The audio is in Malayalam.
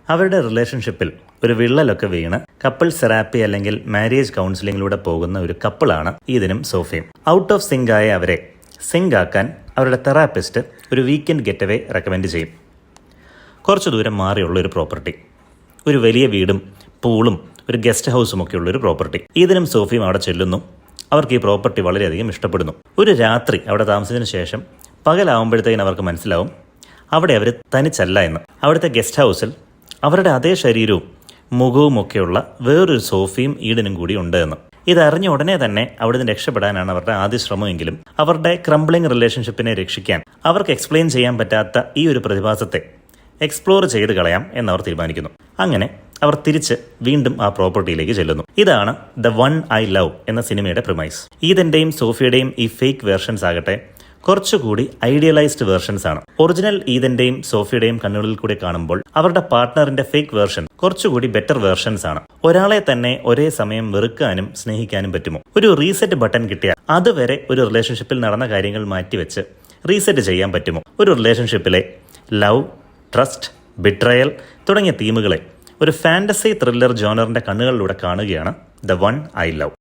അവരുടെ റിലേഷൻഷിപ്പിൽ ഒരു വിള്ളലൊക്കെ വീണ് കപ്പിൾ തെറാപ്പി അല്ലെങ്കിൽ മാരേജ് കൗൺസിലിങ്ങിലൂടെ പോകുന്ന ഒരു കപ്പിളാണ് ഈദനും സോഫിയും. ഔട്ട് ഓഫ് സിങ്ക് ആയ അവരെ സിങ്ക് ആക്കാൻ അവരുടെ തെറാപ്പിസ്റ്റ് ഒരു വീക്കെൻഡ് ഗെറ്റവേ റെക്കമെൻഡ് ചെയ്യും. കുറച്ച് ദൂരം മാറിയുള്ള ഒരു പ്രോപ്പർട്ടി, ഒരു വലിയ വീടും പൂളും ഒരു ഗസ്റ്റ് ഹൗസും ഒക്കെ ഉള്ളൊരു പ്രോപ്പർട്ടി. ഈദനും സോഫിയും അവിടെ ചെല്ലുന്നു. അവർക്ക് ഈ പ്രോപ്പർട്ടി വളരെയധികം ഇഷ്ടപ്പെടുന്നു. ഒരു രാത്രി അവിടെ താമസിച്ചതിന് ശേഷം പകലാവുമ്പോഴത്തേക്കും അവർക്ക് മനസ്സിലാവും അവിടെ അവർ തനിച്ചല്ല എന്ന്. അവിടുത്തെ ഗസ്റ്റ് ഹൗസിൽ അവരുടെ അതേ ശരീരവും മുഖവും ഒക്കെയുള്ള വേറൊരു സോഫിയും ഈഡനും കൂടി ഉണ്ട് എന്ന്. ഇതറിഞ്ഞ ഉടനെ തന്നെ അവിടുന്ന് രക്ഷപ്പെടാനാണ് അവരുടെ ആദ്യ ശ്രമമെങ്കിലും അവരുടെ ക്രംബ്ലിംഗ് റിലേഷൻഷിപ്പിനെ രക്ഷിക്കാൻ അവർക്ക് എക്സ്പ്ലെയിൻ ചെയ്യാൻ പറ്റാത്ത ഈ ഒരു പ്രതിഭാസത്തെ എക്സ്പ്ലോർ ചെയ്ത് കളയാം എന്നവർ തീരുമാനിക്കുന്നു. അങ്ങനെ അവർ തിരിച്ച് വീണ്ടും ആ പ്രോപ്പർട്ടിയിലേക്ക് ചെല്ലുന്നു. ഇതാണ് ദ വൺ ഐ ലവ് എന്ന സിനിമയുടെ പ്രിമൈസ്. ഈദന്റെയും സോഫിയുടെയും ഈ ഫേക്ക് വേർഷൻസ് ആകട്ടെ കുറച്ചുകൂടി ഐഡിയലൈസ്ഡ് വേർഷൻസ് ആണ്. ഒറിജിനൽ ഈദന്റെയും സോഫിയുടെയും കണ്ണുകളിൽ കൂടി കാണുമ്പോൾ അവരുടെ പാർട്ട്ണറിന്റെ ഫേക്ക് വേർഷൻ കുറച്ചുകൂടി ബെറ്റർ വേർഷൻസ് ആണ്. ഒരാളെ തന്നെ ഒരേ സമയം വെറുക്കാനും സ്നേഹിക്കാനും പറ്റുമോ? ഒരു റീസെറ്റ് ബട്ടൺ കിട്ടിയാൽ അതുവരെ ഒരു റിലേഷൻഷിപ്പിൽ നടന്ന കാര്യങ്ങൾ മാറ്റിവെച്ച് റീസെറ്റ് ചെയ്യാൻ പറ്റുമോ? ഒരു റിലേഷൻഷിപ്പിലെ ലവ്, ട്രസ്റ്റ്, ബിട്രയൽ തുടങ്ങിയ തീമുകളെ ഒരു ഫാന്റസി ത്രില്ലർ ജോണറിന്റെ കണ്ണുകളിലൂടെ കാണുകയാണ് ദ വൺ ഐ ലവ്.